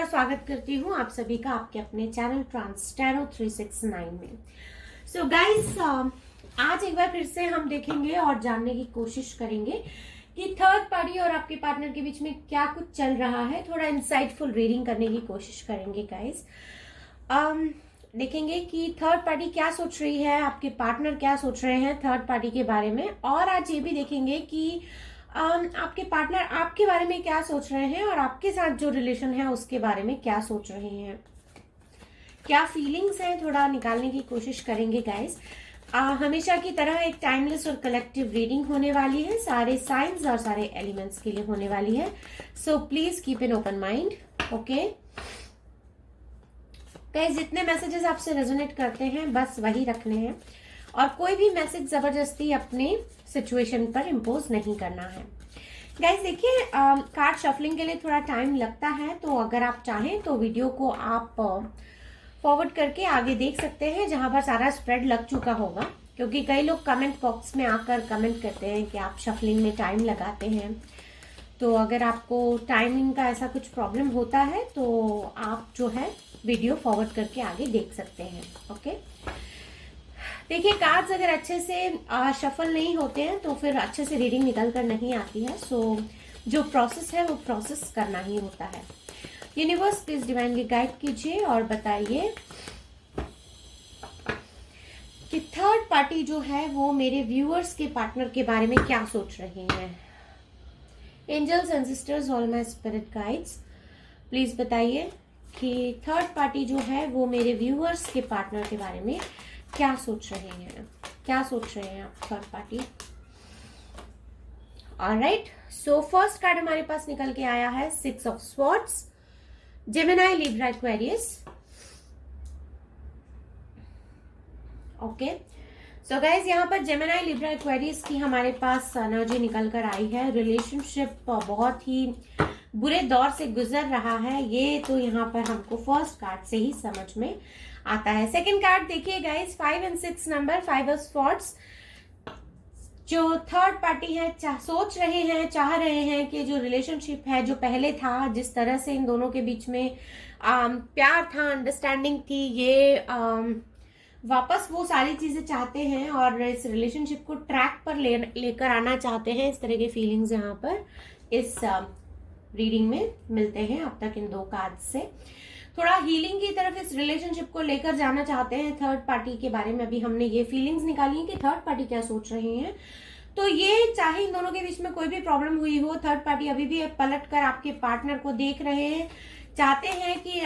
और स्वागत करती हूँ आप सभी का आपके अपने चैनल ट्रांसटैरो 369 में। सो गाइस, आज एक बार फिर से हम देखेंगे और जानने की कोशिश करेंगे कि थर्ड पार्टी और आपके पार्टनर के बीच में क्या कुछ चल रहा है। थोड़ा इंसाइटफुल रीडिंग करने की कोशिश करेंगे गाइस। देखेंगे कि थर्ड पार्टी क्या सोच रही है, आपके पार्टनर क्या सोच रहे हैं थर्ड पार्टी के बारे में। और आज ये भी देखेंगे कि आपके पार्टनर आपके बारे में क्या सोच रहे हैं और आपके साथ जो रिलेशन है उसके बारे में क्या सोच रहे हैं, क्या फीलिंग्स हैं, थोड़ा निकालने की कोशिश करेंगे गाइस। हमेशा की तरह एक टाइमलेस और कलेक्टिव रीडिंग होने वाली है, सारे साइंस और सारे एलिमेंट्स के लिए होने वाली है। So please keep an open mind. Okay guys, जितने मैसेजेस आपसे रेजोनेट करते हैं बस वही रखने हैं और कोई भी मैसेज जबरदस्ती अपने सिचुएशन पर इम्पोज नहीं करना है। गाइस देखिए, कार्ड शफलिंग के लिए थोड़ा टाइम लगता है, तो अगर आप चाहें तो वीडियो को आप फॉरवर्ड करके आगे देख सकते हैं जहां पर सारा स्प्रेड लग चुका होगा, क्योंकि कई लोग कमेंट बॉक्स में आकर कमेंट करते हैं कि आप शफलिंग में टाइम लगाते हैं। तो अगर आपको टाइमिंग का ऐसा कुछ प्रॉब्लम होता है तो आप जो है वीडियो फॉरवर्ड करके आगे देख सकते हैं। ओके देखिए, कार्ड्स अगर अच्छे से शफल नहीं होते हैं तो फिर अच्छे से रीडिंग निकल कर नहीं आती है। सो जो प्रोसेस है वो प्रोसेस करना ही होता है। यूनिवर्स प्लीज डिवाइनली गाइड कीजिए और बताइए कि थर्ड पार्टी जो है वो मेरे व्यूअर्स के पार्टनर के बारे में क्या सोच रहे हैं। Angels ancestors, all my spirit guides, please बताइए कि थर्ड पार्टी जो है वो मेरे व्यूअर्स के पार्टनर के बारे में क्या सोच रहे हैं, क्या सोच रहे हैं आप third party. Alright, so first card हमारे पास निकल के आया है 6 of swords, Gemini, Libra, Aquarius. Okay so guys, यहाँ पर जेमिनी, लिब्रा, एक्वेरियस की हमारे पास एनर्जी निकल कर आई है। रिलेशनशिप बहुत ही बुरे दौर से गुजर रहा है, ये तो यहाँ पर हमको फर्स्ट कार्ड से ही समझ में आता है। सेकंड कार्ड देखिए गाइस, 5 और 6 नंबर, 5 ऑफ स्वॉर्ड्स। जो थर्ड पार्टी है सोच रहे हैं, चाह रहे हैं कि जो रिलेशनशिप है जो पहले था, जिस तरह से इन दोनों के बीच में प्यार था, अंडरस्टैंडिंग थी, ये वापस वो सारी चीजें चाहते हैं और इस रिलेशनशिप को ट्रैक पर लेकर आना चाहते हैं। इस तरह के फीलिंग्स यहाँ पर इस रीडिंग में मिलते हैं अब तक इन दो कार्ड से। थोड़ा हीलिंग की तरफ इस रिलेशनशिप को लेकर जाना चाहते हैं थर्ड पार्टी के बारे में। अभी हमने ये फीलिंग्स निकाली है कि थर्ड पार्टी क्या सोच रहे हैं। तो ये चाहे इन दोनों के बीच में कोई भी प्रॉब्लम हुई हो, थर्ड पार्टी अभी भी पलट कर आपके पार्टनर को देख रहे हैं, चाहते हैं कि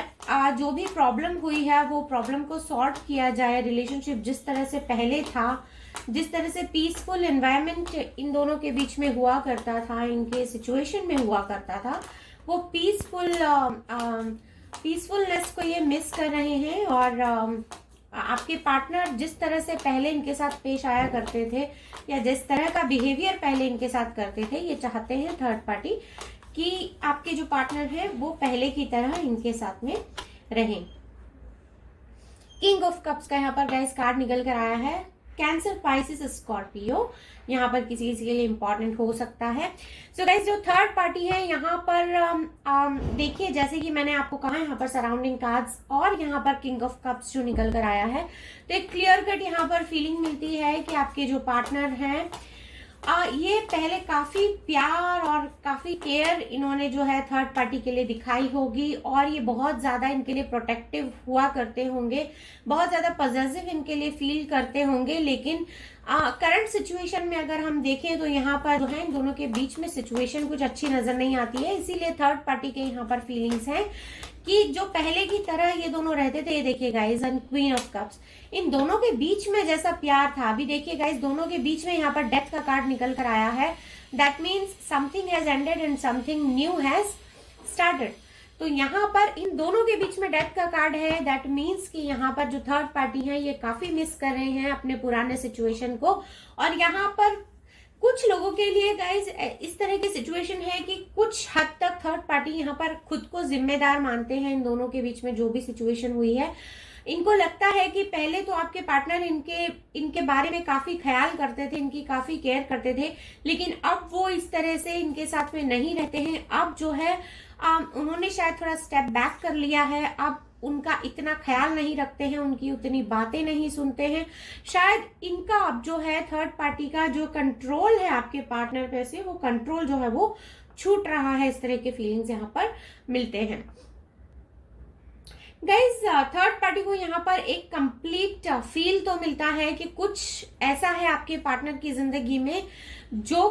जो भी प्रॉब्लम हुई है वो प्रॉब्लम को सॉर्ट किया जाए। रिलेशनशिप जिस तरह से पहले था, जिस तरह से पीसफुल एनवायरनमेंट इन दोनों के बीच में हुआ करता था, इनके सिचुएशन में हुआ करता था, वो पीसफुलनेस को ये मिस कर रहे हैं। और आपके पार्टनर जिस तरह से पहले इनके साथ पेश आया करते थे या जिस तरह का बिहेवियर पहले इनके साथ करते थे, ये चाहते हैं थर्ड पार्टी कि आपके जो पार्टनर है वो पहले की तरह इनके साथ में रहें। किंग ऑफ कप्स का यहाँ पर गाइस कार्ड निकल कर आया है। कैंसर, पाइसिस, स्कॉर्पियो यहाँ पर किसी किसी के लिए इंपॉर्टेंट हो सकता है। सो गाइस, जो थर्ड पार्टी है यहाँ पर देखिए, जैसे कि मैंने आपको कहा, यहाँ पर सराउंडिंग कार्ड्स और यहाँ पर किंग ऑफ कप्स जो निकल कर आया है, तो एक क्लियर कट यहाँ पर फीलिंग मिलती है कि आपके जो पार्टनर हैं ये पहले काफी प्यार और काफी केयर इन्होंने जो है थर्ड पार्टी के लिए दिखाई होगी और ये बहुत ज्यादा इनके लिए प्रोटेक्टिव हुआ करते होंगे, बहुत ज्यादा पॉजिटिव इनके लिए फील करते होंगे। लेकिन करंट सिचुएशन में अगर हम देखें तो यहाँ पर जो है इन दोनों के बीच में सिचुएशन कुछ अच्छी नजर नहीं आती है। इसीलिए थर्ड पार्टी के यहाँ पर फीलिंग्स हैं कि जो पहले की तरह ये दोनों रहते थे, ये देखिए guys, and queen of cups, इन दोनों के बीच में जैसा प्यार था, अभी देखिए गाइस दोनों के बीच में यहाँ पर डेथ का कार्ड निकल कर आया है। That means something has ended and something new has started. तो यहाँ पर इन दोनों के बीच में डेथ का कार्ड है। दैट मीन्स कि यहाँ पर जो थर्ड पार्टी है ये काफी मिस कर रहे हैं अपने पुराने सिचुएशन को। और यहाँ पर कुछ लोगों के लिए गाइज इस तरह की सिचुएशन है कि कुछ हद तक थर्ड पार्टी यहाँ पर खुद को जिम्मेदार मानते हैं इन दोनों के बीच में जो भी सिचुएशन हुई है। इनको लगता है कि पहले तो आपके पार्टनर इनके बारे में काफी ख्याल करते थे, इनकी काफी केयर करते थे, लेकिन अब वो इस तरह से इनके साथ में नहीं रहते हैं। अब जो है उन्होंने शायद थोड़ा स्टेप बैक कर लिया है, अब उनका इतना ख्याल नहीं रखते हैं, उनकी उतनी बातें नहीं सुनते हैं। शायद इनका अब जो है थर्ड पार्टी का जो कंट्रोल है आपके पार्टनर पे से, वो कंट्रोल जो है वो छूट रहा है। इस तरह के फीलिंग्स यहाँ पर मिलते हैं गाइज। थर्ड पार्टी को यहाँ पर एक कंप्लीट फील तो मिलता है कि कुछ ऐसा है आपके पार्टनर की जिंदगी में जो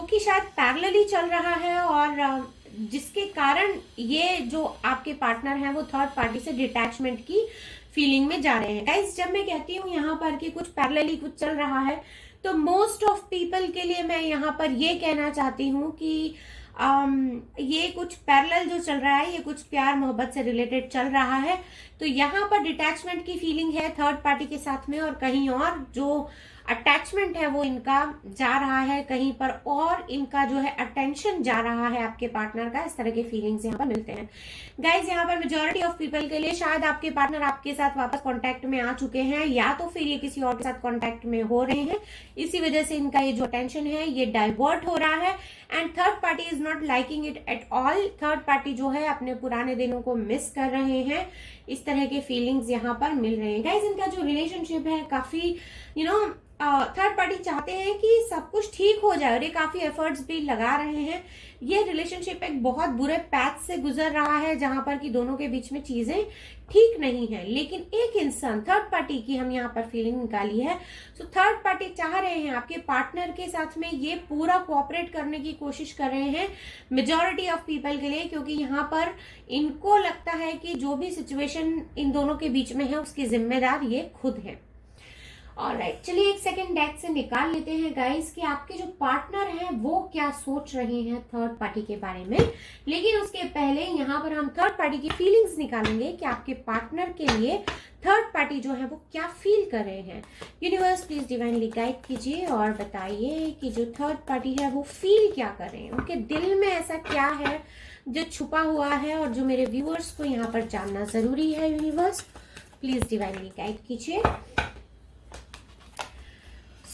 कि शायद पैरेलली चल रहा है, और जिसके कारण ये जो आपके पार्टनर है वो थर्ड पार्टी से डिटैचमेंट की फीलिंग में जा रहे हैं। गाइज, जब मैं कहती हूँ यहाँ पर कि कुछ पैरेलली कुछ चल रहा है, तो मोस्ट ऑफ पीपल के लिए मैं यहाँ पर ये कहना चाहती हूँ कि ये कुछ पैरेलल जो चल रहा है, ये कुछ प्यार मोहब्बत से रिलेटेड चल रहा है। तो यहाँ पर डिटैचमेंट की फीलिंग है थर्ड पार्टी के साथ में, और कहीं और जो अटैचमेंट है वो इनका जा रहा है कहीं पर, और इनका जो है अटेंशन जा रहा है आपके पार्टनर का। इस तरह के फीलिंग्स यहाँ पर मिलते हैं गाइज। यहाँ पर मेजॉरिटी ऑफ पीपल के लिए शायद आपके पार्टनर आपके साथ वापस कांटेक्ट में आ चुके हैं, या तो फिर ये किसी और के साथ कांटेक्ट में हो रहे हैं। इसी वजह से इनका ये जो अटेंशन है ये डाइवर्ट हो रहा है, and third party is not liking it at all. Third party जो है अपने पुराने दिनों को मिस कर रहे हैं। इस तरह के फीलिंग्स यहाँ पर मिल रहे हैं गाइज। इनका जो रिलेशनशिप है काफी थर्ड पार्टी चाहते हैं कि सब कुछ ठीक हो जाए, और ये काफी एफर्ट्स भी लगा रहे हैं। ये रिलेशनशिप एक बहुत बुरे पैथ से गुजर रहा है जहां पर कि दोनों के बीच में चीजें ठीक नहीं है, लेकिन एक इंसान थर्ड पार्टी की हम यहाँ पर फीलिंग निकाली है। तो थर्ड पार्टी चाह रहे हैं आपके पार्टनर के साथ में ये पूरा कोऑपरेट करने की कोशिश कर रहे हैं मेजॉरिटी ऑफ पीपल के लिए, क्योंकि यहाँ पर इनको लगता है कि जो भी सिचुएशन इन दोनों के बीच में है उसकी जिम्मेदार ये खुद है। ऑलराइट, चलिए एक सेकंड डेक से निकाल लेते हैं गाइस कि आपके जो पार्टनर हैं वो क्या सोच रहे हैं थर्ड पार्टी के बारे में। लेकिन उसके पहले यहाँ पर हम थर्ड पार्टी की फीलिंग्स निकालेंगे कि आपके पार्टनर के लिए थर्ड पार्टी जो है वो क्या फील कर रहे हैं। यूनिवर्स प्लीज डिवाइनली गाइड कीजिए और बताइए कि जो थर्ड पार्टी है वो फील क्या कर रहे हैं, उनके दिल में ऐसा क्या है जो छुपा हुआ है और जो मेरे व्यूअर्स को यहाँ पर जानना जरूरी है। यूनिवर्स प्लीज डिवाइनली गाइड कीजिए।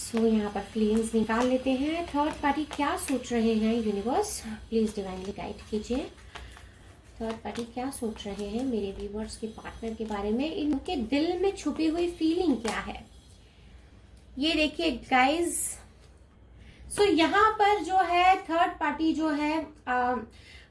सो यहाँ पर फीलिंग्स निकाल लेते हैं। थर्ड पार्टी क्या सोच रहे हैं, यूनिवर्स प्लीज डिवाइनली गाइड कीजिए। थर्ड पार्टी क्या सोच रहे हैं मेरे व्यूअर्स के पार्टनर के बारे में, इनके दिल में छुपी हुई फीलिंग क्या है, ये देखिए गाइज। सो यहाँ पर जो है थर्ड पार्टी जो है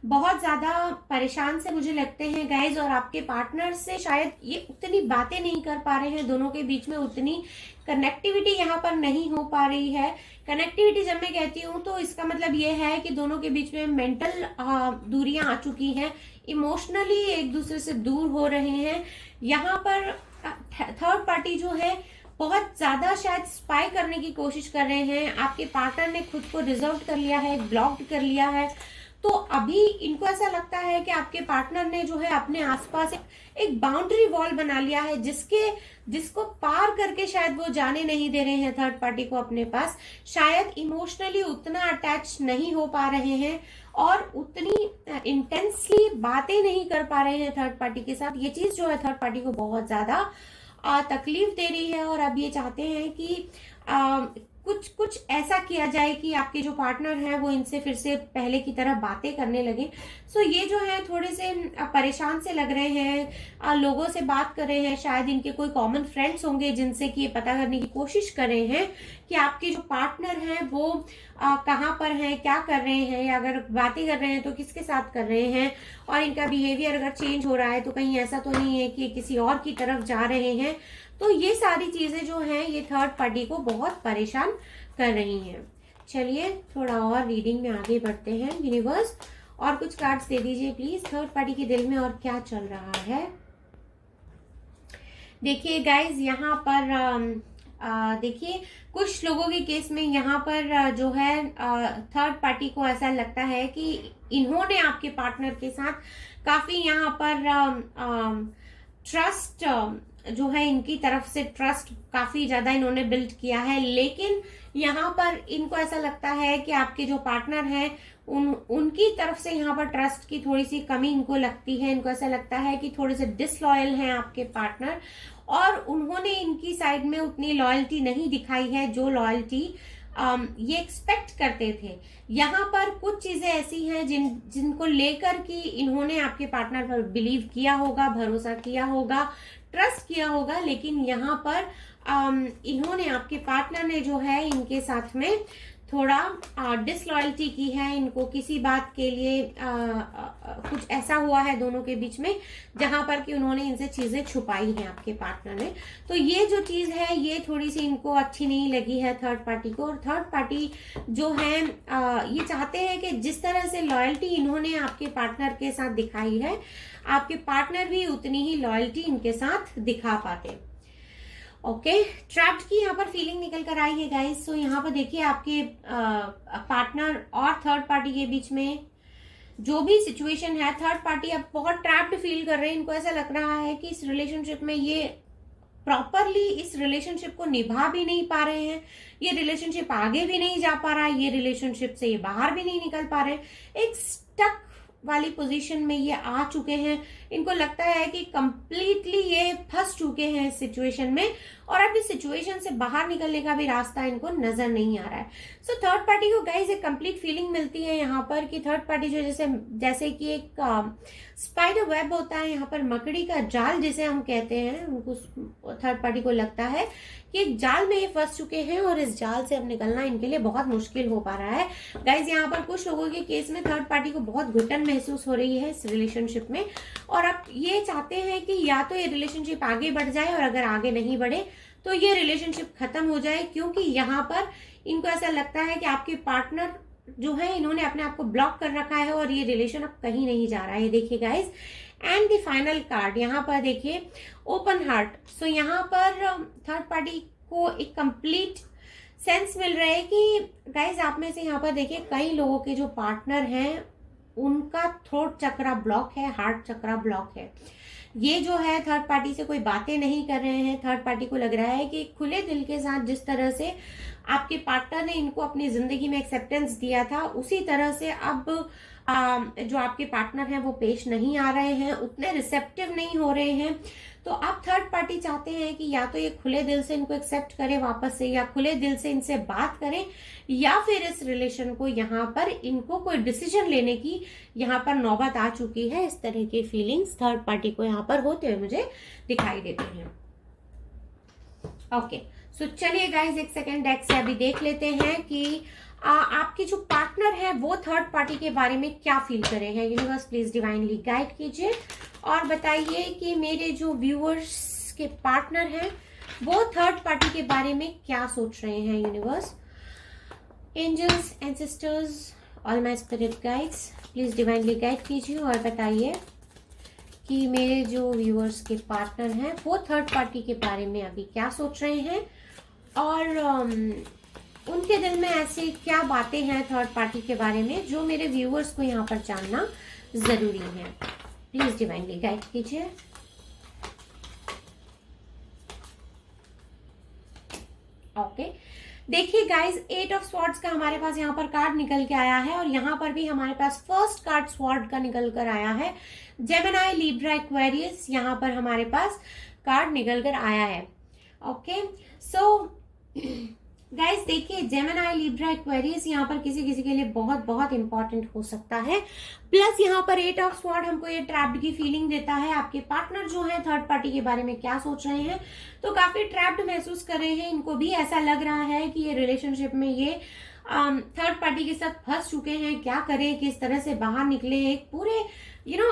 बहुत ज्यादा परेशान से मुझे लगते हैं गाइज, और आपके पार्टनर से शायद ये उतनी बातें नहीं कर पा रहे हैं, दोनों के बीच में उतनी कनेक्टिविटी यहाँ पर नहीं हो पा रही है। कनेक्टिविटी जब मैं कहती हूँ तो इसका मतलब ये है कि दोनों के बीच में मेंटल दूरियां आ चुकी हैं, इमोशनली एक दूसरे से दूर हो रहे हैं। यहाँ पर थर्ड पार्टी जो है बहुत ज्यादा शायद स्पाई करने की कोशिश कर रहे हैं। आपके पार्टनर ने खुद को रिजर्व कर लिया है, ब्लॉक्ड कर लिया है, तो अभी इनको ऐसा लगता है कि आपके पार्टनर ने जो है अपने आसपास एक बाउंड्री वॉल बना लिया है, जिसको पार करके शायद वो जाने नहीं दे रहे हैं थर्ड पार्टी को अपने पास। शायद इमोशनली उतना अटैच नहीं हो पा रहे हैं और उतनी इंटेंसली बातें नहीं कर पा रहे हैं थर्ड पार्टी के साथ। ये चीज जो है थर्ड पार्टी को बहुत ज्यादा तकलीफ दे रही है, और अब ये चाहते हैं कि कुछ ऐसा किया जाए कि आपके जो पार्टनर हैं वो इनसे फिर से पहले की तरह बातें करने लगे। सो ये जो है थोड़े से परेशान से लग रहे हैं, लोगों से बात कर रहे हैं, शायद इनके कोई कॉमन फ्रेंड्स होंगे जिनसे कि ये पता करने की कोशिश कर रहे हैं कि आपके जो पार्टनर हैं वो कहाँ पर हैं, क्या कर रहे हैं, या अगर बातें कर रहे हैं तो किसके साथ कर रहे हैं, और इनका बिहेवियर अगर चेंज हो रहा है तो कहीं ऐसा तो नहीं है कि किसी और की तरफ जा रहे हैं। तो ये सारी चीजें जो हैं ये थर्ड पार्टी को बहुत परेशान कर रही हैं। चलिए थोड़ा और रीडिंग में आगे बढ़ते हैं। यूनिवर्स और कुछ कार्ड्स दे दीजिए प्लीज, थर्ड पार्टी के दिल में और क्या चल रहा है। देखिए गाइज यहाँ पर देखिए कुछ लोगों के केस में यहाँ पर जो है थर्ड पार्टी को ऐसा लगता है कि इन्होंने आपके पार्टनर के साथ काफी यहाँ पर ट्रस्ट जो है, इनकी तरफ से ट्रस्ट काफी ज्यादा इन्होंने बिल्ड किया है, लेकिन यहाँ पर इनको ऐसा लगता है कि आपके जो पार्टनर हैं उनकी तरफ से यहाँ पर ट्रस्ट की थोड़ी सी कमी इनको लगती है। इनको ऐसा लगता है कि थोड़े से डिसलॉयल हैं आपके पार्टनर, और उन्होंने इनकी साइड में उतनी लॉयल्टी नहीं दिखाई है जो लॉयल्टी ये एक्सपेक्ट करते थे। यहाँ पर कुछ चीजें ऐसी हैं जिनको लेकर कि इन्होंने आपके पार्टनर पर बिलीव किया होगा, भरोसा किया होगा, ट्रस्ट किया होगा, लेकिन यहाँ पर इन्होंने, आपके पार्टनर ने जो है इनके साथ में थोड़ा डिसलॉयल्टी की है। इनको किसी बात के लिए कुछ ऐसा हुआ है दोनों के बीच में जहां पर कि उन्होंने इनसे चीजें छुपाई हैं आपके पार्टनर ने। तो ये जो चीज है ये थोड़ी सी इनको अच्छी नहीं लगी है थर्ड पार्टी को। और थर्ड पार्टी जो है ये चाहते हैं कि जिस तरह से लॉयल्टी इन्होंने आपके पार्टनर के साथ दिखाई है, आपके पार्टनर भी उतनी ही लॉयल्टी इनके साथ दिखा पाते। ओके, ट्रैप्ड की यहाँ पर फीलिंग निकल कर आई है गाइस। सो यहाँ पर देखिए आपके पार्टनर और थर्ड पार्टी के बीच में जो भी सिचुएशन है, थर्ड पार्टी अब बहुत ट्रैप्ड फील कर रहे हैं। इनको ऐसा लग रहा है कि इस रिलेशनशिप में ये प्रॉपरली इस रिलेशनशिप को निभा भी नहीं पा रहे हैं, ये रिलेशनशिप आगे भी नहीं जा पा रहा है, ये रिलेशनशिप से ये बाहर भी नहीं निकल पा रहे हैं। एक स्टक वाली पोजीशन में ये आ चुके हैं। इनको लगता है कि कंप्लीटली ये फंस चुके हैं इस सिचुएशन में और अब इस सिचुएशन से बाहर निकलने का भी रास्ता इनको नजर नहीं आ रहा है। सो थर्ड पार्टी को गाइस एक कंप्लीट फीलिंग मिलती है यहाँ पर कि थर्ड पार्टी जो जैसे कि एक स्पाइडर वेब होता है, यहाँ पर मकड़ी का जाल जिसे हम कहते हैं, उनको थर्ड पार्टी को लगता है कि एक जाल में ये फंस चुके हैं और इस जाल से अब निकलना इनके लिए बहुत मुश्किल हो पा रहा है। गाइज यहाँ पर कुछ लोगों के केस में थर्ड पार्टी को बहुत घुटन महसूस हो रही है इस रिलेशनशिप में और अब ये चाहते हैं कि या तो ये रिलेशनशिप आगे बढ़ जाए और अगर आगे नहीं बढ़े तो ये रिलेशनशिप खत्म हो जाए, क्योंकि यहाँ पर इनको ऐसा लगता है कि आपके पार्टनर जो है इन्होंने अपने आप को ब्लॉक कर रखा है और ये रिलेशन अब कहीं नहीं जा रहा है। देखिए guys, and the final card यहाँ पर देखिए ओपन हार्ट। सो यहाँ पर थर्ड पार्टी को एक कंप्लीट सेंस मिल रहा है कि गाइज आप में से यहाँ पर देखिए कई लोगों के जो पार्टनर हैं उनका थ्रोट चक्रा ब्लॉक है, हार्ट चक्रा ब्लॉक है। ये जो है थर्ड पार्टी से कोई बातें नहीं कर रहे हैं। थर्ड पार्टी को लग रहा है कि खुले दिल के साथ जिस तरह से आपके पार्टनर ने इनको अपनी जिंदगी में एक्सेप्टेंस दिया था उसी तरह से अब जो आपके पार्टनर हैं वो पेश नहीं आ रहे हैं, उतने रिसेप्टिव नहीं हो रहे हैं। तो अब थर्ड पार्टी चाहते हैं कि या तो ये खुले दिल से इनको एक्सेप्ट करें वापस से, या खुले दिल से इनसे बात करें, या फिर इस रिलेशन को यहाँ पर इनको कोई डिसीजन लेने की यहाँ पर नौबत आ चुकी है। इस तरह की फीलिंग्स थर्ड पार्टी को यहाँ पर होते हुए मुझे दिखाई देते हैं। ओके, सो चलिए गाइज एक सेकेंड डेक से अभी देख लेते हैं कि आपके जो पार्टनर है वो थर्ड पार्टी के बारे में क्या फील कर रहे हैं। यूनिवर्स प्लीज डिवाइनली गाइड कीजिए और बताइए कि मेरे जो व्यूअर्स के पार्टनर हैं वो थर्ड पार्टी के बारे में क्या सोच रहे हैं। Universe, angels, ancestors, all my spirit guides please divinely guide कीजिए और बताइए कि मेरे जो व्यूअर्स के पार्टनर हैं वो थर्ड पार्टी के बारे में अभी क्या सोच रहे हैं और उनके दिल में ऐसी क्या बातें हैं थर्ड पार्टी के बारे में जो मेरे व्यूअर्स को यहाँ पर जानना जरूरी है। प्लीज डिवाइनली गाइड कीजिए। ओके, देखिए गाइज, 8 ऑफ स्वॉर्ड्स का हमारे पास यहाँ पर कार्ड निकल के आया है और यहाँ पर भी हमारे पास फर्स्ट कार्ड स्वॉर्ड का निकल कर आया है। जेमिनी, लिब्रा, एक्वेरियस, यहाँ पर हमारे पास कार्ड निकल कर आया है। ओके, सो गाइस देखिए, जेमिनी, लिब्रा, एक्वेरियस यहाँ पर किसी किसी के लिए बहुत बहुत इंपॉर्टेंट हो सकता है। प्लस यहाँ पर 8 ऑफ स्वॉर्ड हमको ये ट्रैप्ड की फीलिंग देता है। आपके पार्टनर जो है थर्ड पार्टी के बारे में क्या सोच रहे हैं, तो काफी ट्रैप्ड महसूस कर रहे हैं। इनको भी ऐसा लग रहा है कि ये रिलेशनशिप में ये थर्ड पार्टी के साथ फंस चुके हैं। क्या करें, किस तरह से बाहर निकले, एक पूरे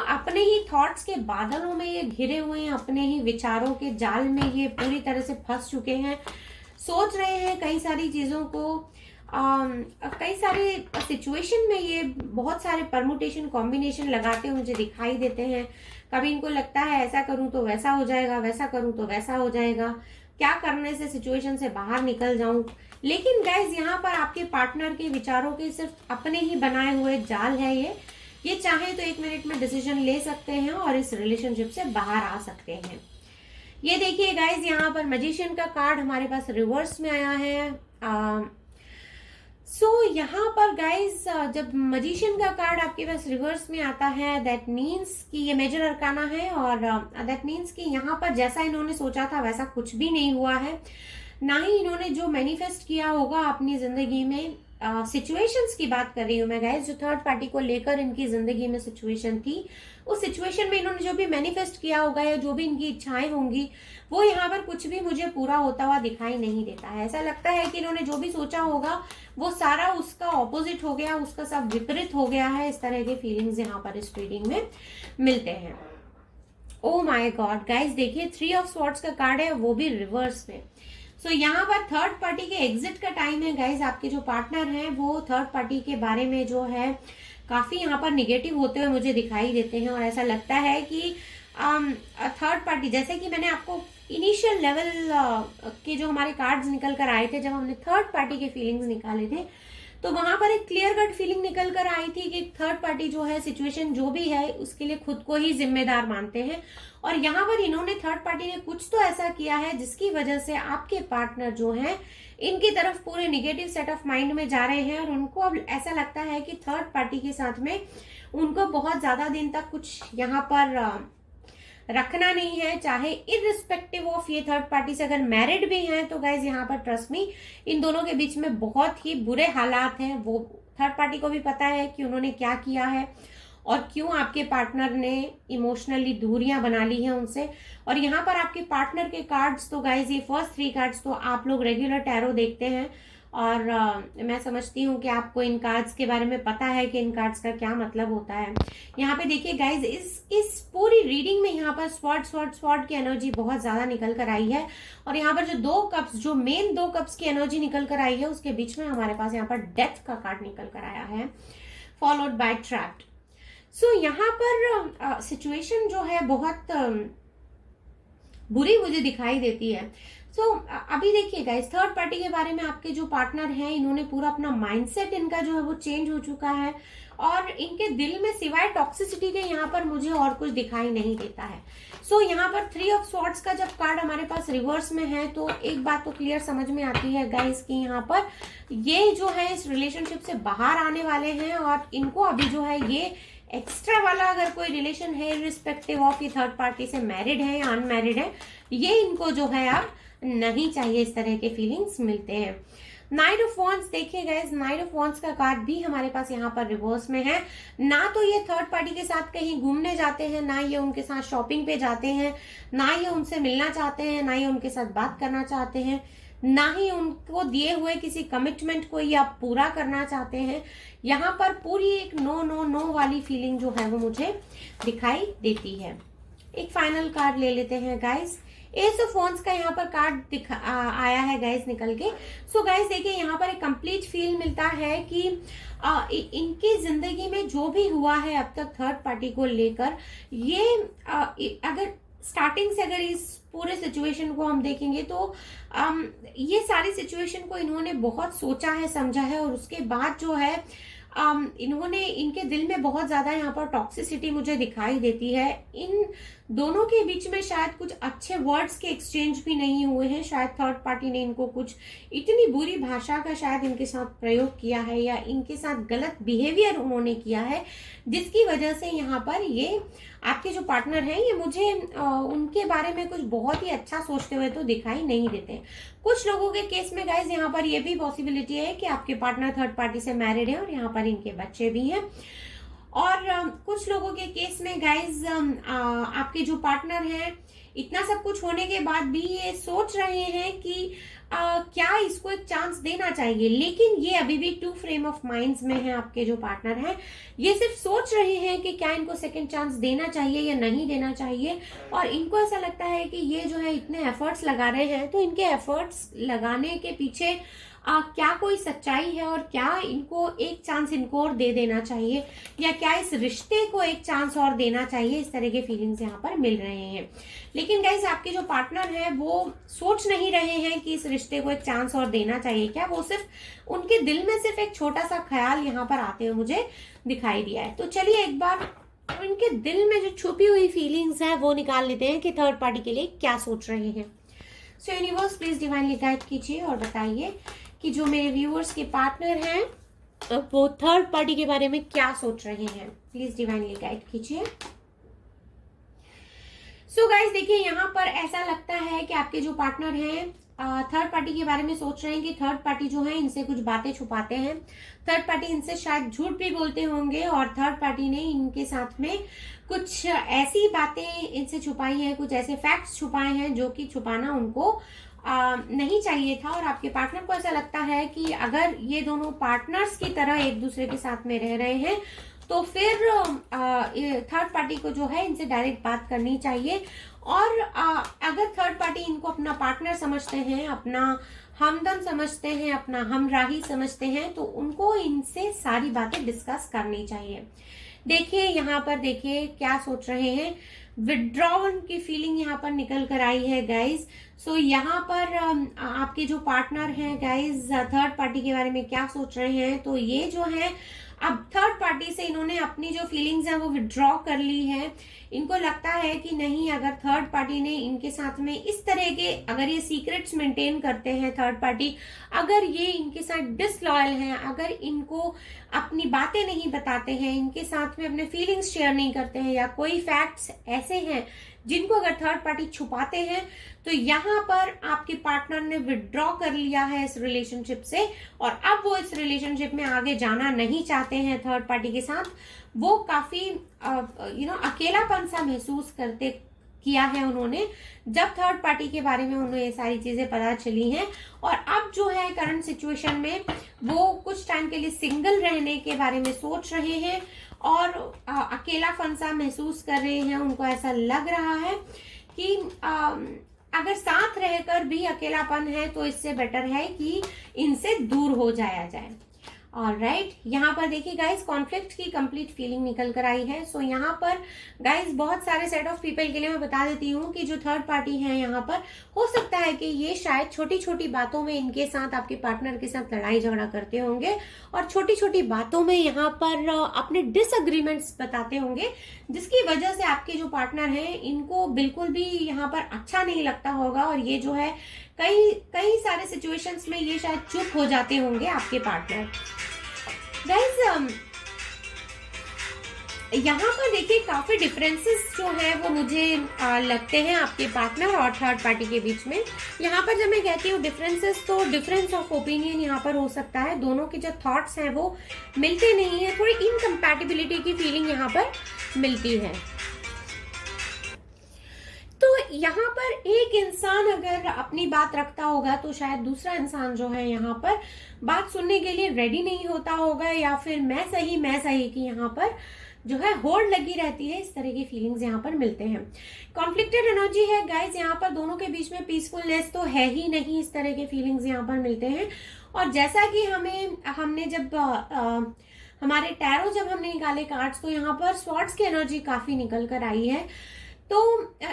अपने ही थॉट्स के बादलों में ये घिरे हुए हैं, अपने ही विचारों के जाल में ये पूरी तरह से फंस चुके हैं। सोच रहे हैं कई सारी चीजों को, कई सारे सिचुएशन में ये बहुत सारे परमुटेशन कॉम्बिनेशन लगाते हुए मुझे दिखाई देते हैं। कभी इनको लगता है ऐसा करूं तो वैसा हो जाएगा, वैसा करूं तो वैसा हो जाएगा, क्या करने से सिचुएशन से बाहर निकल जाऊं। लेकिन गाइज यहाँ पर आपके पार्टनर के विचारों के सिर्फ अपने ही बनाए हुए जाल है। ये चाहे तो 1 मिनट में डिसीजन ले सकते हैं और इस रिलेशनशिप से बाहर आ सकते हैं। ये देखिए गाइज, यहाँ पर मैजिशियन का कार्ड हमारे पास रिवर्स में आया है। यहाँ पर गाइज जब मैजिशियन का कार्ड आपके पास रिवर्स में आता है, दैट मीन्स कि ये मेजर अरकाना है और दैट मीन्स कि यहाँ पर जैसा इन्होंने सोचा था वैसा कुछ भी नहीं हुआ है। ना ही इन्होंने जो मैनिफेस्ट किया होगा अपनी जिंदगी में। सिचुएशंस की बात कर रही हूँ मैं गाइस, जो थर्ड पार्टी को लेकर इनकी जिंदगी में सिचुएशन थी, उस सिचुएशन में इन्होंने जो भी मैनिफेस्ट किया होगा या जो भी इनकी इच्छाएं होंगी, वो यहाँ पर कुछ भी मुझे पूरा होता हुआ दिखाई नहीं देता है। ऐसा लगता है कि इन्होंने जो भी सोचा होगा वो सारा उसका ऑपोजिट हो गया, उसका सब विपरीत हो गया है। इस तरह के फीलिंग्स यहाँ पर इस रीडिंग में मिलते हैं। ओ माय गॉड गाइस, देखिए 3 ऑफ स्वॉर्ड्स का कार्ड है, वो भी रिवर्स में। सो यहाँ पर थर्ड पार्टी के एग्जिट का टाइम है गाइज। आपके जो पार्टनर हैं वो थर्ड पार्टी के बारे में जो है काफी यहाँ पर निगेटिव होते हुए मुझे दिखाई देते हैं, और ऐसा लगता है कि थर्ड पार्टी, जैसे कि मैंने आपको इनिशियल लेवल के जो हमारे कार्ड्स निकल कर आए थे, जब हमने थर्ड पार्टी के फीलिंग्स निकाले थे, तो वहां पर एक क्लियर कट फीलिंग निकल कर आई थी कि थर्ड पार्टी जो है सिचुएशन जो भी है उसके लिए खुद को ही जिम्मेदार मानते हैं। और यहाँ पर इन्होंने थर्ड पार्टी ने कुछ तो ऐसा किया है जिसकी वजह से आपके पार्टनर जो है इनकी तरफ पूरे निगेटिव सेट ऑफ माइंड में जा रहे हैं, और उनको अब ऐसा लगता है कि थर्ड पार्टी के साथ में उनको बहुत ज्यादा दिन तक कुछ यहाँ पर रखना नहीं है, चाहे इररिस्पेक्टिव ऑफ ये थर्ड पार्टी से अगर मैरिड भी हैं तो गाइज यहाँ पर ट्रस्ट मी, इन दोनों के बीच में बहुत ही बुरे हालात हैं। वो थर्ड पार्टी को भी पता है कि उन्होंने क्या किया है और क्यों आपके पार्टनर ने इमोशनली दूरियां बना ली हैं उनसे। और यहाँ पर आपके पार्टनर के कार्ड्स तो गाइज, ये फर्स्ट 3 कार्ड्स तो आप लोग रेगुलर टैरो देखते हैं, और मैं समझती हूँ कि आपको इन कार्ड्स के बारे में पता है कि इन कार्ड्स का क्या मतलब होता है। यहाँ पे देखिए गाइज, इस पूरी रीडिंग में यहाँ पर स्वॉर्ड की एनर्जी बहुत ज्यादा निकल कर आई है, और यहाँ पर जो 2 कप्स, जो मेन 2 कप्स की एनर्जी निकल कर आई है, उसके बीच में हमारे पास यहाँ पर डेथ का कार्ड निकल कर आया है, फॉलोड बाय ट्रैप्ड। सो यहाँ पर सिचुएशन जो है बहुत बुरी मुझे दिखाई देती है। सो अभी देखिए गाइस, थर्ड पार्टी के बारे में आपके जो पार्टनर हैं, इन्होंने पूरा अपना माइंडसेट इनका जो है वो चेंज हो चुका है, और इनके दिल में सिवाय टॉक्सिसिटी के यहाँ पर मुझे और कुछ दिखाई नहीं देता है। सो यहाँ पर 3 ऑफ स्वॉर्ड्स का जब कार्ड हमारे पास रिवर्स में है, तो एक बात तो क्लियर समझ में आती है गाइस कि यहाँ पर ये जो है इस रिलेशनशिप से बाहर आने वाले हैं, और इनको अभी जो है ये एक्स्ट्रा वाला अगर कोई रिलेशन है, रिस्पेक्टिव ऑफ ये थर्ड पार्टी से मैरिड है या अनमैरिड है, ये इनको जो है अब नहीं चाहिए। इस तरह के फीलिंग्स मिलते हैं। नाइट ऑफ वॉन्ड्स देखिए गाइस, नाइट ऑफ वॉन्ड्स का कार्ड भी हमारे पास यहाँ पर रिवर्स में है। ना तो ये थर्ड पार्टी के साथ कहीं घूमने जाते हैं, ना ये उनके साथ शॉपिंग पे जाते हैं, ना ये उनसे मिलना चाहते हैं, ना ये उनके साथ बात करना चाहते हैं, ना ही उनको दिए हुए किसी कमिटमेंट को ये आप पूरा करना चाहते हैं। यहाँ पर पूरी एक नो नो नो वाली फीलिंग जो है वो मुझे दिखाई देती है। एक फाइनल कार्ड ले लेते हैं गाइस। एस ऑफ वॉन्ड्स का यहाँ पर कार्ड आया है गाइस निकल के। सो गाइस देखिए, यहाँ पर एक कंप्लीट फील मिलता है कि इनकी जिंदगी में जो भी हुआ है अब तक थर्ड पार्टी को लेकर, ये अगर स्टार्टिंग से अगर इस पूरे सिचुएशन को हम देखेंगे तो ये सारी सिचुएशन को इन्होंने बहुत सोचा है, समझा है, और उसके बाद जो है इन्होंने, इनके दिल में बहुत ज्यादा यहाँ पर टॉक्सिसिटी मुझे दिखाई देती है। इन दोनों के बीच में शायद कुछ अच्छे वर्ड्स के एक्सचेंज भी नहीं हुए हैं। शायद थर्ड पार्टी ने इनको कुछ इतनी बुरी भाषा का शायद इनके साथ प्रयोग किया है, या इनके साथ गलत बिहेवियर उन्होंने किया है, जिसकी वजह से यहाँ पर ये आपके जो पार्टनर हैं, ये मुझे उनके बारे में कुछ बहुत ही अच्छा सोचते हुए तो दिखाई नहीं देते। कुछ लोगों के केस में गाइज यहाँ पर ये भी पॉसिबिलिटी है कि आपके पार्टनर थर्ड पार्टी से मैरिड है और यहाँ पर इनके बच्चे भी हैं। और कुछ लोगों के केस में गाइज आपके जो पार्टनर हैं, इतना सब कुछ होने के बाद भी ये सोच रहे हैं कि क्या इसको एक चांस देना चाहिए, लेकिन ये अभी भी 2 फ्रेम ऑफ माइंड्स में है। आपके जो पार्टनर हैं, ये सिर्फ सोच रहे हैं कि क्या इनको सेकंड चांस देना चाहिए या नहीं देना चाहिए, और इनको ऐसा लगता है कि ये जो है इतने एफर्ट्स लगा रहे हैं, तो इनके एफर्ट्स लगाने के पीछे क्या कोई सच्चाई है, और क्या इनको एक चांस इनको और दे देना चाहिए, या क्या इस रिश्ते को एक चांस और देना चाहिए। इस तरह के फीलिंग्स यहाँ पर मिल रहे हैं। लेकिन गाइस, आपके जो पार्टनर है वो सोच नहीं रहे हैं कि इस रिश्ते को एक चांस और देना चाहिए क्या, वो सिर्फ उनके दिल में सिर्फ एक छोटा सा ख्याल यहाँ पर आते हुए मुझे दिखाई दिया है। तो चलिए एक बार इनके दिल में जो छुपी हुई फीलिंग्स है वो निकाल लेते हैं कि थर्ड पार्टी के लिए क्या सोच रहे हैं। सो यूनिवर्स प्लीज डिवाइनली गाइड कीजिए और बताइए कि जो मेरे व्यूअर्स के पार्टनर हैं वो थर्ड पार्टी के बारे में क्या सोच रहे हैं। प्लीज डिवाइनली गाइड कीजिए। सो गाइस देखिए, यहाँ पर ऐसा लगता है कि आपके जो पार्टनर हैं थर्ड पार्टी के बारे में सोच रहे हैं कि थर्ड पार्टी जो है इनसे कुछ बातें छुपाते हैं, थर्ड पार्टी इनसे शायद झूठ भी बोलते होंगे और थर्ड पार्टी ने इनके साथ में कुछ ऐसी बातें इनसे छुपाई हैं, कुछ ऐसे फैक्ट्स छुपाए हैं जो कि छुपाना उनको नहीं चाहिए था। और आपके पार्टनर को ऐसा लगता है कि अगर ये दोनों पार्टनर्स की तरह एक दूसरे के साथ में रह रहे हैं तो फिर थर्ड पार्टी को जो है इनसे डायरेक्ट बात करनी चाहिए। और अगर थर्ड पार्टी इनको अपना पार्टनर समझते हैं, अपना हमदम समझते हैं, अपना हमराही समझते हैं, तो उनको इनसे सारी बातें डिस्कस करनी चाहिए। देखिए यहाँ पर, देखिए क्या सोच रहे हैं, विड्रॉवल की फीलिंग यहाँ पर निकल कर आई है गाइज। सो यहाँ पर आपके जो पार्टनर हैं गाइज, थर्ड पार्टी के बारे में क्या सोच रहे हैं, तो ये जो है अब थर्ड पार्टी से इन्होंने अपनी जो फीलिंग्स हैं वो विड्रॉ कर ली है। इनको लगता है कि नहीं, अगर थर्ड पार्टी ने इनके साथ में इस तरह के, अगर ये सीक्रेट्स मेंटेन करते हैं थर्ड पार्टी, अगर ये इनके साथ डिसलॉयल हैं, अगर इनको अपनी बातें नहीं बताते हैं, इनके साथ में अपने फीलिंग्स शेयर नहीं करते हैं, या कोई फैक्ट्स ऐसे हैं जिनको अगर थर्ड पार्टी छुपाते हैं, तो यहाँ पर आपके पार्टनर ने विड्रॉ कर लिया है इस रिलेशनशिप से और अब वो इस रिलेशनशिप में आगे जाना नहीं चाहते हैं थर्ड पार्टी के साथ। वो काफी अकेलापन सा महसूस करते किया है उन्होंने जब थर्ड पार्टी के बारे में उन्हें ये सारी चीजें पता चली हैं। और अब जो है करंट सिचुएशन में वो कुछ टाइम के लिए सिंगल रहने के बारे में सोच रहे हैं और अकेलापन सा महसूस कर रहे हैं। उनको ऐसा लग रहा है कि अगर साथ रहकर भी अकेलापन है तो इससे बेटर है कि इनसे दूर हो जाया जाए। ऑलराइट, यहाँ पर देखिए गाइस, कॉन्फ्लिक्ट की कंप्लीट फीलिंग निकल कर आई है। सो यहाँ पर गाइस बहुत सारे सेट ऑफ पीपल के लिए मैं बता देती हूँ कि जो थर्ड पार्टी है यहाँ पर, हो सकता है कि ये शायद छोटी छोटी बातों में इनके साथ, आपके पार्टनर के साथ लड़ाई झगड़ा करते होंगे और छोटी छोटी बातों में यहाँ पर अपने डिसएग्रीमेंट्स बताते होंगे, जिसकी वजह से आपके जो पार्टनर हैं इनको बिल्कुल भी यहाँ पर अच्छा नहीं लगता होगा। और ये जो है कई सारे सिचुएशंस में ये शायद चुप हो जाते होंगे आपके पार्टनर। गाइस यहाँ पर देखिए काफी डिफरेंसेस जो है वो मुझे लगते हैं आपके पार्टनर और थर्ड पार्टी के बीच में। यहाँ पर जब मैं कहती हूँ डिफरेंसेस, तो डिफरेंस ऑफ ओपिनियन यहाँ पर हो सकता है। दोनों के जो थॉट्स हैं वो मिलते नहीं है, थोड़ी इनकम्पैटिबिलिटी की फीलिंग यहाँ पर मिलती है। तो यहाँ पर एक इंसान अगर अपनी बात रखता होगा तो शायद दूसरा इंसान जो है यहाँ पर बात सुनने के लिए रेडी नहीं होता होगा, या फिर मैं सही की यहाँ पर जो है होड़ लगी रहती है। इस तरह की फीलिंग्स यहाँ पर मिलते हैं। कॉन्फ्लिक्टेड एनर्जी है गाइस, यहाँ पर दोनों के बीच में पीसफुलनेस तो है ही नहीं। इस तरह के फीलिंग्स यहाँ पर मिलते हैं। और जैसा कि हमने जब हमारे टैरो जब हमने निकाले कार्ड्स, तो यहाँ पर स्वॉर्ड्स की एनर्जी काफी निकल कर आई है। तो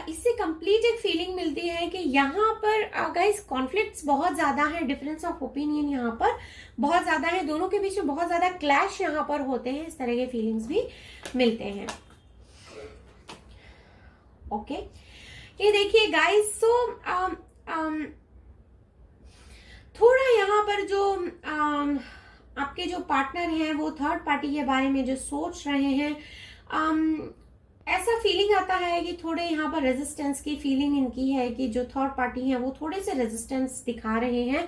इससे कंप्लीट एक फीलिंग मिलती है कि यहाँ पर गाइस कॉन्फ्लिक्ट्स बहुत ज्यादा है, डिफरेंस ऑफ ओपिनियन यहाँ पर बहुत ज्यादा है, दोनों के बीच में बहुत ज्यादा क्लैश यहाँ पर होते हैं। इस तरह के फीलिंग्स भी मिलते हैं। ओके, ये देखिए गाइस, सो थोड़ा यहाँ पर जो आपके जो पार्टनर हैं वो थर्ड पार्टी के बारे में जो सोच रहे हैं, ऐसा फीलिंग आता है कि थोड़े यहाँ पर रेजिस्टेंस की फीलिंग इनकी है कि जो थर्ड पार्टी है वो थोड़े से रेजिस्टेंस दिखा रहे हैं।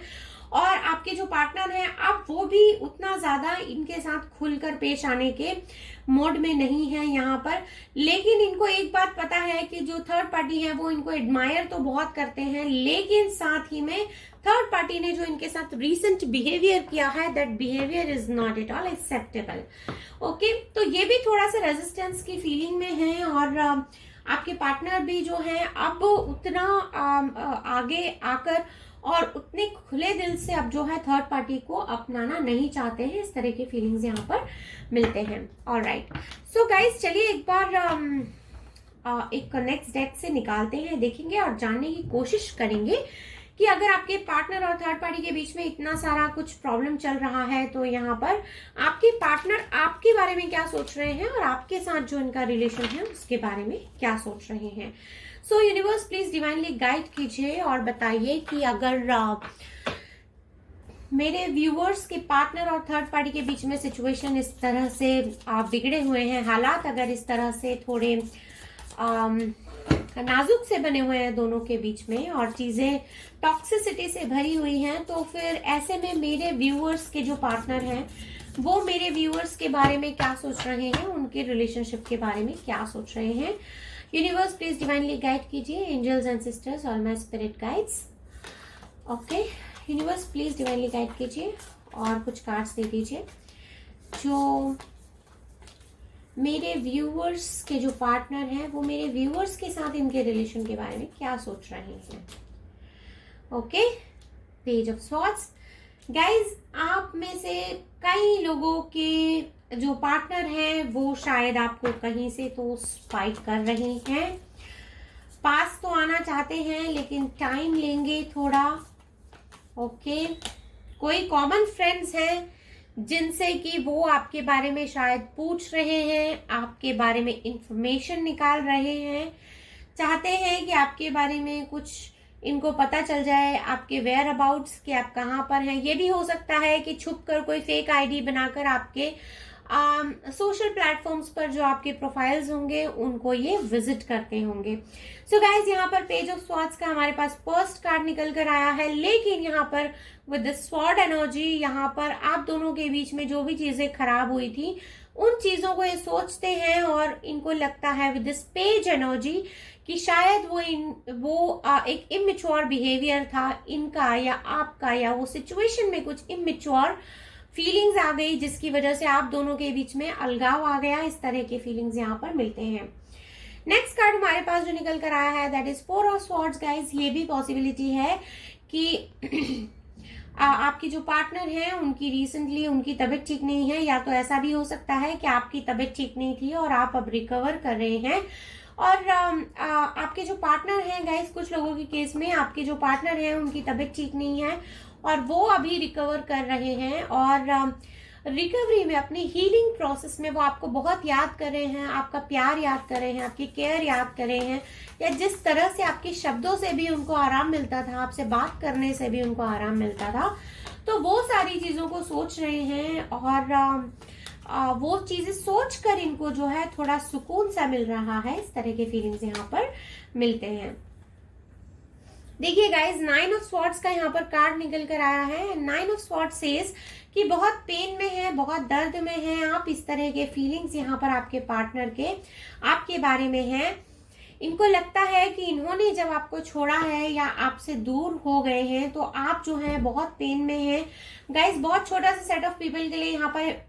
और आपके जो पार्टनर हैं अब वो भी उतना ज्यादा इनके साथ खुलकर पेश आने के मोड में नहीं है यहाँ पर। लेकिन इनको एक बात पता है कि जो थर्ड पार्टी है वो इनको एडमायर तो बहुत करते हैं, लेकिन साथ ही में थर्ड पार्टी ने जो इनके साथ रिसेंट बिहेवियर किया है, that behaviour is not at all acceptable. Okay, तो ये भी थोड़ा सा रेजिस्टेंस की फीलिंग में है। और आपके पार्टनर भी जो है अब उतना आगे आकर और उतने खुले दिल से अब जो है थर्ड पार्टी को अपनाना नहीं चाहते हैं। इस तरह के फीलिंग्स यहाँ पर मिलते हैं। ऑलराइट, सो गाइस चलिए एक बार एक नेक्स्ट डेक से निकालते हैं, देखेंगे और जानने की कोशिश करेंगे कि अगर आपके पार्टनर और थर्ड पार्टी के बीच में इतना सारा कुछ प्रॉब्लम चल रहा है तो यहाँ पर आपके पार्टनर आपके बारे में क्या सोच रहे हैं और आपके साथ जो इनका रिलेशन है उसके बारे में क्या सोच रहे हैं। सो यूनिवर्स प्लीज डिवाइनली गाइड कीजिए और बताइए कि अगर मेरे व्यूअर्स के पार्टनर और थर्ड पार्टी के बीच में सिचुएशन इस तरह से बिगड़े हुए हैं, हालात अगर इस तरह से थोड़े नाजुक से बने हुए हैं दोनों के बीच में और चीजें टॉक्सिसिटी से भरी हुई हैं, तो फिर ऐसे में मेरे व्यूअर्स के जो पार्टनर हैं वो मेरे व्यूअर्स के बारे में क्या सोच रहे हैं, उनके रिलेशनशिप के बारे में क्या सोच रहे हैं। यूनिवर्स प्लीज डिवाइनली गाइड कीजिए, angels ancestors, all my spirit guides. Okay universe please divinely guide कीजिए और कुछ कार्ड्स दे दीजिए जो मेरे व्यूअर्स के जो पार्टनर हैं वो मेरे व्यूअर्स के साथ इनके रिलेशन के बारे में क्या सोच रहे हैं। Okay page of swords. Guys आप में से कई लोगों के जो पार्टनर हैं वो शायद आपको कहीं से तो फाइट कर रहे हैं, पास तो आना चाहते हैं लेकिन टाइम लेंगे थोड़ा। ओके कोई कॉमन फ्रेंड्स हैं जिनसे कि वो आपके बारे में शायद पूछ रहे हैं, आपके बारे में इंफॉर्मेशन निकाल रहे हैं, चाहते हैं कि आपके बारे में कुछ इनको पता चल जाए, आपके वेयर अबाउट्स कि आप कहाँ पर हैं। ये भी हो सकता है कि छुप कर कोई फेक आईडी बनाकर आपके सोशल प्लेटफॉर्म्स पर जो आपके प्रोफाइल्स होंगे उनको ये विजिट करते होंगे। सो गाइज यहाँ पर पेज ऑफ स्वॉर्ड्स का हमारे पास फर्स्ट कार्ड निकल कर आया है, लेकिन यहाँ पर विद द स्वॉर्ड एनर्जी यहाँ पर आप दोनों के बीच में जो भी चीजें खराब हुई थी उन चीजों को ये सोचते हैं और इनको लगता है विद दिस पेज एनर्जी कि शायद वो एक इमेच्योर बिहेवियर था इनका या आपका, या वो सिचुएशन में कुछ इमेच्योर फीलिंग्स आ गई जिसकी वजह से आप दोनों के बीच में अलगाव आ गया। इस तरह के फीलिंग्स यहाँ पर मिलते हैं। नेक्स्ट कार्ड हमारे पास जो निकल कर आया है that is four of swords. Guys ये भी पॉसिबिलिटी है कि आपकी जो पार्टनर हैं उनकी रिसेंटली उनकी तबीयत ठीक नहीं है, या तो ऐसा भी हो सकता है कि आपकी तबीयत ठीक नहीं थी और आप अब रिकवर कर रहे हैं। और आपके जो पार्टनर हैं गाइस, कुछ लोगों के केस में आपके जो पार्टनर हैं उनकी तबीयत ठीक नहीं है और वो अभी रिकवर कर रहे हैं और रिकवरी में अपनी हीलिंग प्रोसेस में वो आपको बहुत याद कर रहे हैं, आपका प्यार याद कर रहे हैं, आपकी केयर याद कर रहे हैं, या जिस तरह से आपके शब्दों से भी उनको आराम मिलता था, आपसे बात करने से भी उनको आराम मिलता था, तो वो सारी चीजों को सोच रहे हैं और वो चीजें सोच कर इनको जो है थोड़ा सुकून सा मिल रहा है। इस तरह के फीलिंग्स यहाँ पर मिलते हैं। देखिए गाइज 9 ऑफ स्वॉर्ड्स का यहाँ पर कार्ड निकल कर आया है। 9 ऑफ स्वॉर्ड्स सेज कि बहुत पेन में है, बहुत दर्द में है आप। इस तरह के फीलिंग्स यहाँ पर आपके पार्टनर के आपके बारे में है। इनको लगता है कि इन्होंने जब आपको छोड़ा है या आपसे दूर हो गए हैं तो आप जो है बहुत पेन में हैं। गाइज बहुत छोटा सा सेट ऑफ पीपल के लिए यहाँ पर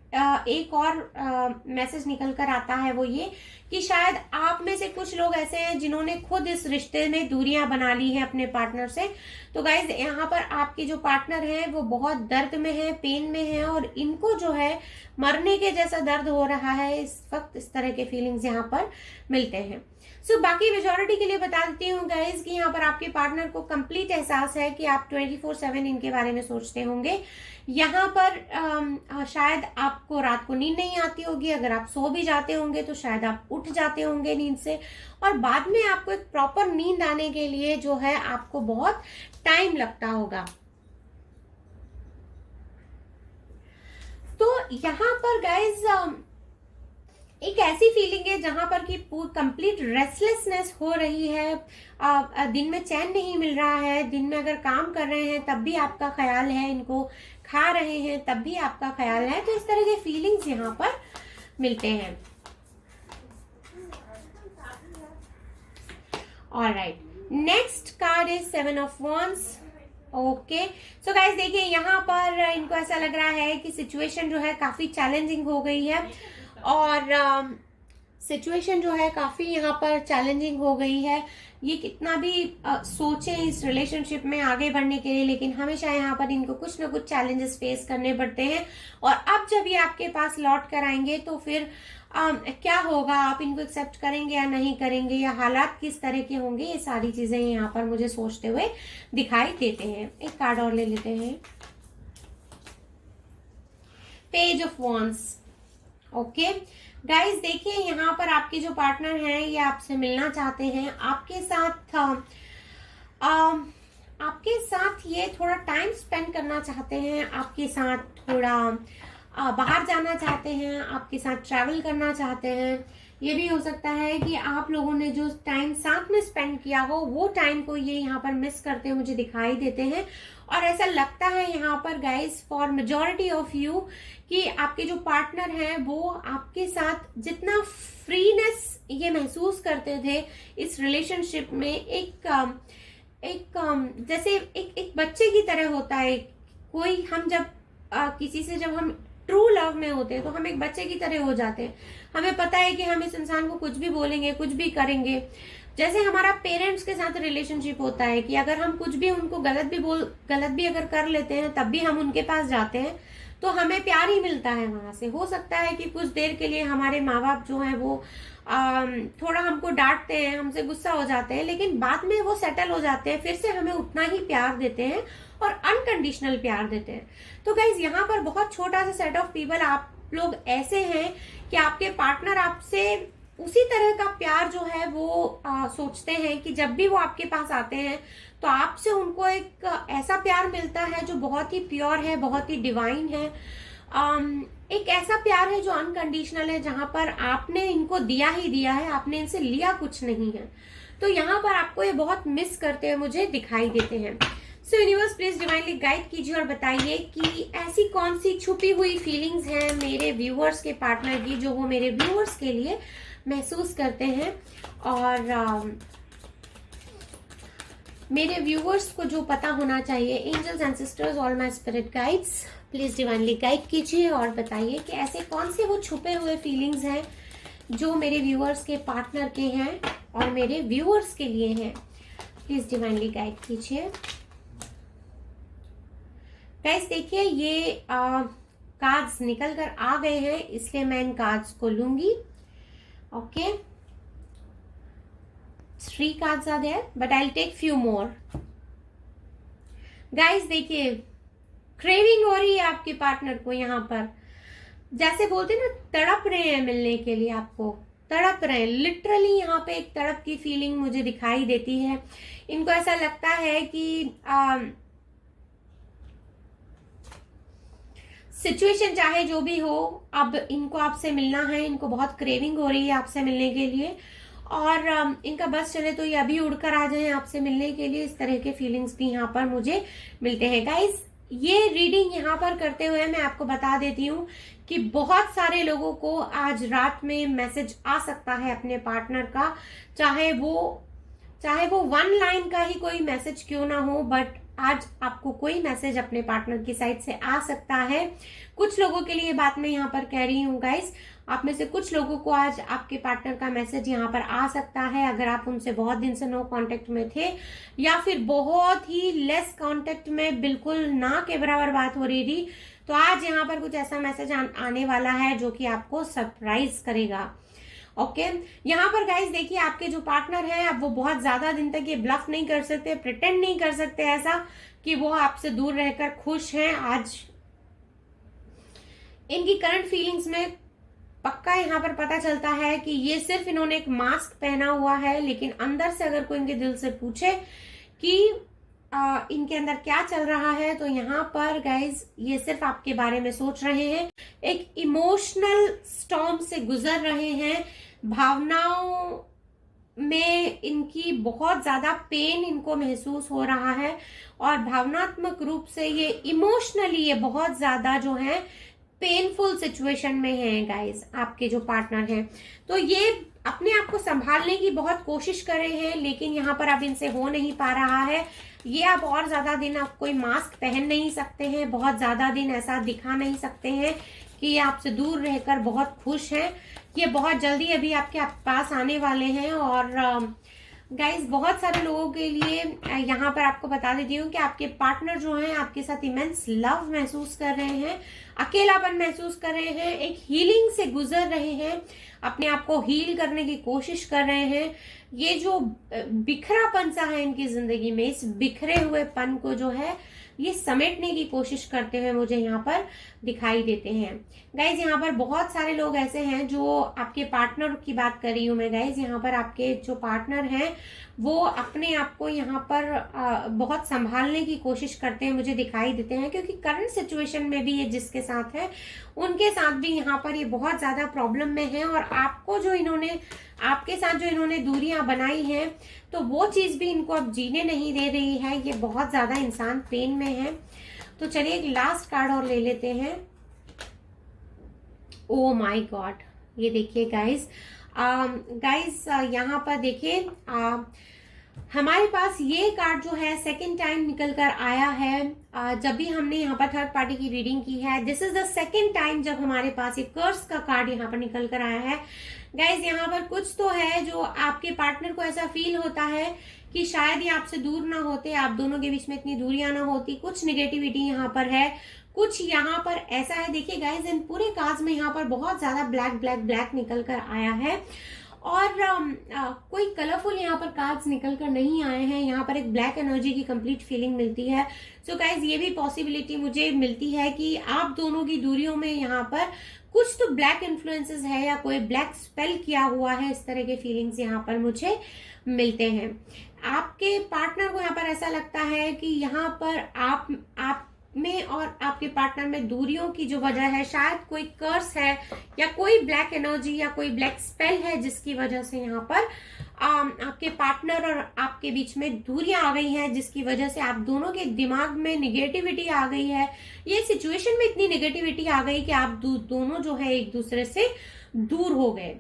एक और मैसेज निकल कर आता है, वो ये कि शायद आप में से कुछ लोग ऐसे हैं जिन्होंने खुद इस रिश्ते में दूरियां बना ली हैं अपने पार्टनर से। तो गाइज यहाँ पर आपके जो पार्टनर हैं वो बहुत दर्द में है, पेन में है और इनको जो है मरने के जैसा दर्द हो रहा है इस वक्त। इस तरह के फीलिंग्स यहाँ पर मिलते हैं। सो बाकी मेजॉरिटी के लिए बता देती हूँ गाइज कि यहाँ पर आपके पार्टनर को कंप्लीट एहसास है कि आप 24/7 इनके बारे में सोचते होंगे। यहाँ पर शायद आपको रात को नींद नहीं आती होगी, अगर आप सो भी जाते होंगे तो शायद आप उठ जाते होंगे नींद से, और बाद में आपको एक प्रॉपर नींद आने के लिए जो है आपको बहुत टाइम लगता होगा। तो यहाँ पर गाइज एक ऐसी फीलिंग है जहां पर कि कंप्लीट रेस्टलेसनेस हो रही है, दिन में चैन नहीं मिल रहा है, दिन में अगर काम कर रहे हैं तब भी आपका ख्याल है, इनको खा रहे हैं तब भी आपका ख्याल है। तो इस तरह के फीलिंग्स यहाँ पर मिलते हैं। Alright, next card is 7 of wands। Okay so guys देखिए यहाँ पर इनको ऐसा लग रहा है कि सिचुएशन जो है काफी चैलेंजिंग हो गई है और सिचुएशन जो है काफी यहाँ पर चैलेंजिंग हो गई है। ये कितना भी सोचे इस रिलेशनशिप में आगे बढ़ने के लिए, लेकिन हमेशा यहाँ पर इनको कुछ ना कुछ चैलेंजेस फेस करने पड़ते हैं। और अब जब ये आपके पास लौट कर आएंगे तो फिर क्या होगा, आप इनको एक्सेप्ट करेंगे या नहीं करेंगे, या हालात किस तरह के होंगे, ये सारी चीजें यहाँ पर मुझे सोचते हुए दिखाई देते हैं। एक कार्ड और ले लेते हैं, page of wands। Okay guys देखिए यहाँ पर आपके जो पार्टनर हैं ये आपसे मिलना चाहते हैं, आपके साथ ये थोड़ा टाइम स्पेंड करना चाहते हैं, आपके साथ थोड़ा बाहर जाना चाहते हैं, आपके साथ ट्रैवल करना चाहते हैं। ये भी हो सकता है कि आप लोगों ने जो टाइम साथ में स्पेंड किया हो वो टाइम को ये यहाँ पर मिस करते हुए मुझे दिखाई देते हैं। और ऐसा लगता है यहाँ पर guys for majority of you कि आपके जो पार्टनर हैं वो आपके साथ जितना फ्रीनेस ये महसूस करते थे इस रिलेशनशिप में, जैसे एक बच्चे की तरह होता है कोई। हम जब किसी से जब हम ट्रू लव में होते हैं तो हम एक बच्चे की तरह हो जाते हैं। हमें पता है कि हम इस इंसान को कुछ भी बोलेंगे, कुछ भी करेंगे। जैसे हमारा पेरेंट्स के साथ रिलेशनशिप होता है कि अगर हम कुछ भी उनको गलत भी अगर कर लेते हैं तब भी हम उनके पास जाते हैं तो हमें प्यार ही मिलता है वहां से। हो सकता है कि कुछ देर के लिए हमारे माँ बाप जो है वो थोड़ा हमको डांटते हैं, हमसे गुस्सा हो जाते हैं, लेकिन बाद में वो सेटल हो जाते हैं, फिर से हमें उतना ही प्यार देते हैं और अनकंडीशनल प्यार देते हैं। तो गाइज यहाँ पर बहुत छोटा सा सेट ऑफ पीपल आप लोग ऐसे हैं कि आपके पार्टनर आपसे उसी तरह का प्यार जो है वो सोचते हैं कि जब भी वो आपके पास आते हैं तो आपसे उनको एक ऐसा प्यार मिलता है जो बहुत ही प्योर है, बहुत ही डिवाइन है। एक ऐसा प्यार है जो अनकंडीशनल है, जहां पर आपने इनको दिया ही दिया है, आपने इनसे लिया कुछ नहीं है। तो यहाँ पर आपको ये बहुत मिस करते हुए मुझे दिखाई देते हैं। सो यूनिवर्स प्लीज डिवाइनली गाइड कीजिए और बताइए कि ऐसी कौन सी छुपी हुई फीलिंग्स हैं मेरे व्यूअर्स के पार्टनर की जो वो मेरे व्यूअर्स के लिए महसूस करते हैं, और मेरे व्यूअर्स को जो पता होना चाहिए। Angels ancestors all my spirit guides please divinely guide कीजिए और बताइए कि ऐसे कौन से वो छुपे हुए फीलिंग्स हैं जो मेरे व्यूअर्स के पार्टनर के हैं और मेरे व्यूअर्स के लिए हैं। प्लीज डिवाइनली गाइड कीजिए। गाइस देखिए ये कार्ड्स निकल कर आ गए हैं, इसलिए मैं इन कार्ड्स को लूंगी। Okay, 3 cards are there but I'll take few more. Guys देखिए क्रेविंग हो रही है आपके पार्टनर को, यहाँ पर जैसे बोलते हैं ना तड़प रहे हैं मिलने के लिए, आपको तड़प रहे हैं लिटरली। यहाँ पे एक तड़प की फीलिंग मुझे दिखाई देती है। इनको ऐसा लगता है कि सिचुएशन चाहे जो भी हो, अब इनको आपसे मिलना है, इनको बहुत क्रेविंग हो रही है आपसे मिलने के लिए, और इनका बस चले तो ये अभी उड़कर आ जाएं आपसे मिलने के लिए। इस तरह के फीलिंग्स भी यहाँ पर मुझे मिलते हैं। गाइस ये रीडिंग यहाँ पर करते हुए मैं आपको बता देती हूँ कि बहुत सारे लोगों को आज रात में मैसेज आ सकता है अपने पार्टनर का, चाहे वो 1 लाइन का ही कोई मैसेज क्यों ना हो, बट आज आपको कोई मैसेज अपने पार्टनर की साइड से आ सकता है। कुछ लोगों के लिए बात मैं यहाँ पर कह रही हूँ गाइस, आप में से कुछ लोगों को आज आपके पार्टनर का मैसेज यहाँ पर आ सकता है। अगर आप उनसे बहुत दिन से नो कांटेक्ट में थे या फिर बहुत ही लेस कांटेक्ट में, बिल्कुल ना के बराबर बात हो रही थी, तो आज यहाँ पर कुछ ऐसा मैसेज आने वाला है जो कि आपको सरप्राइज करेगा। ओके यहाँ पर गाइस देखिए आपके जो पार्टनर हैं अब वो बहुत ज्यादा दिन तक ये ब्लफ नहीं कर सकते, प्रिटेंड नहीं कर सकते ऐसा कि वो आपसे दूर रहकर खुश हैं। आज इनकी करंट फीलिंग्स में पक्का यहाँ पर पता चलता है कि ये सिर्फ इन्होंने एक मास्क पहना हुआ है, लेकिन अंदर से अगर कोई इनके दिल से पूछे कि इनके अंदर क्या चल रहा है, तो यहाँ पर गाइज ये सिर्फ आपके बारे में सोच रहे हैं, एक इमोशनल स्टॉर्म से गुजर रहे हैं। भावनाओं में इनकी बहुत ज्यादा पेन इनको महसूस हो रहा है और भावनात्मक रूप से ये इमोशनली ये बहुत ज्यादा जो है पेनफुल सिचुएशन में है गाइज आपके जो पार्टनर हैं। तो ये अपने आप को संभालने की बहुत कोशिश कर रहे हैं, लेकिन यहाँ पर अब इनसे हो नहीं पा रहा है। ये अब और ज्यादा दिन आप कोई मास्क पहन नहीं सकते हैं, बहुत ज्यादा दिन ऐसा दिखा नहीं सकते हैं कि ये आपसे दूर रहकर बहुत खुश हैं। ये बहुत जल्दी अभी आपके पास आने वाले हैं। और गाइज बहुत सारे लोगों के लिए यहाँ पर आपको बता देती हूँ कि आपके पार्टनर जो हैं आपके साथ इमेंस लव महसूस कर रहे हैं, अकेलापन महसूस कर रहे हैं, एक हीलिंग से गुजर रहे हैं, अपने आप को हील करने की कोशिश कर रहे हैं। ये जो बिखरापन सा है इनकी जिंदगी में, इस बिखरे हुए पन को जो है ये समेटने की कोशिश करते हुए मुझे यहाँ पर दिखाई देते हैं। गाइज यहाँ पर बहुत सारे लोग ऐसे हैं जो आपके पार्टनर की बात कर रही हूँ मैं गाइज, यहाँ पर आपके जो पार्टनर हैं वो अपने आप को यहाँ पर बहुत संभालने की कोशिश करते हैं, मुझे दिखाई देते हैं, क्योंकि करंट सिचुएशन में भी ये जिसके साथ है उनके साथ भी यहाँ पर ये बहुत ज्यादा प्रॉब्लम में है। और आपको जो इन्होंने, आपके साथ जो इन्होंने दूरियां बनाई हैं, तो वो चीज भी इनको अब जीने नहीं दे रही है। ये बहुत ज्यादा इंसान पेन में है। तो चलिए एक लास्ट कार्ड और ले लेते हैं। ओ माय गॉड, ये देखिए गाइस, यहाँ पर देखिए हमारे पास ये कार्ड जो है सेकंड टाइम निकल कर आया है। जब भी हमने यहाँ पर थर्ड पार्टी की रीडिंग की है, this is the second time जब हमारे पास एक कर्स का कार्ड यहाँ पर निकल कर आया है। गाइज यहाँ पर कुछ तो है जो आपके पार्टनर को ऐसा फील होता है कि शायद ये आपसे दूर ना होते, आप दोनों के बीच में इतनी दूरियां ना होती। कुछ निगेटिविटी यहाँ पर है, कुछ यहाँ पर ऐसा है। देखिए गाइज, इन पूरे कार्ड्स में यहाँ पर बहुत ज्यादा ब्लैक ब्लैक ब्लैक निकल कर आया है, और कोई कलरफुल यहाँ पर कार्ड्स निकल कर नहीं आए हैं। यहाँ पर एक ब्लैक एनर्जी की कंप्लीट फीलिंग मिलती है। सो गाइज, ये भी पॉसिबिलिटी मुझे मिलती है कि आप दोनों की दूरियों में यहाँ पर कुछ तो ब्लैक इन्फ्लुएंसेस है या कोई ब्लैक स्पेल किया हुआ है। इस तरह के फीलिंग्स यहाँ पर मुझे मिलते हैं। आपके पार्टनर को यहाँ पर ऐसा लगता है कि यहाँ पर आप में और आपके पार्टनर में दूरियों की जो वजह है, शायद कोई कर्स है या कोई ब्लैक एनर्जी या कोई ब्लैक स्पेल है, जिसकी वजह से यहाँ पर आपके पार्टनर और आपके बीच में दूरियां आ गई हैं, जिसकी वजह से आप दोनों के दिमाग में निगेटिविटी आ गई है। ये सिचुएशन में इतनी निगेटिविटी आ गई कि आप दोनों जो है एक दूसरे से दूर हो गए।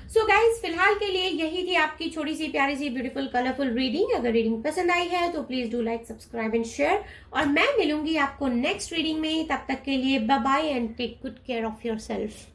सो गाइज, फिलहाल के लिए यही थी आपकी छोटी सी प्यारी सी ब्यूटीफुल कलरफुल रीडिंग। अगर रीडिंग पसंद आई है तो please do like, subscribe and share, और मैं मिलूंगी आपको नेक्स्ट रीडिंग में। तब तक के लिए bye bye and take good care of your self.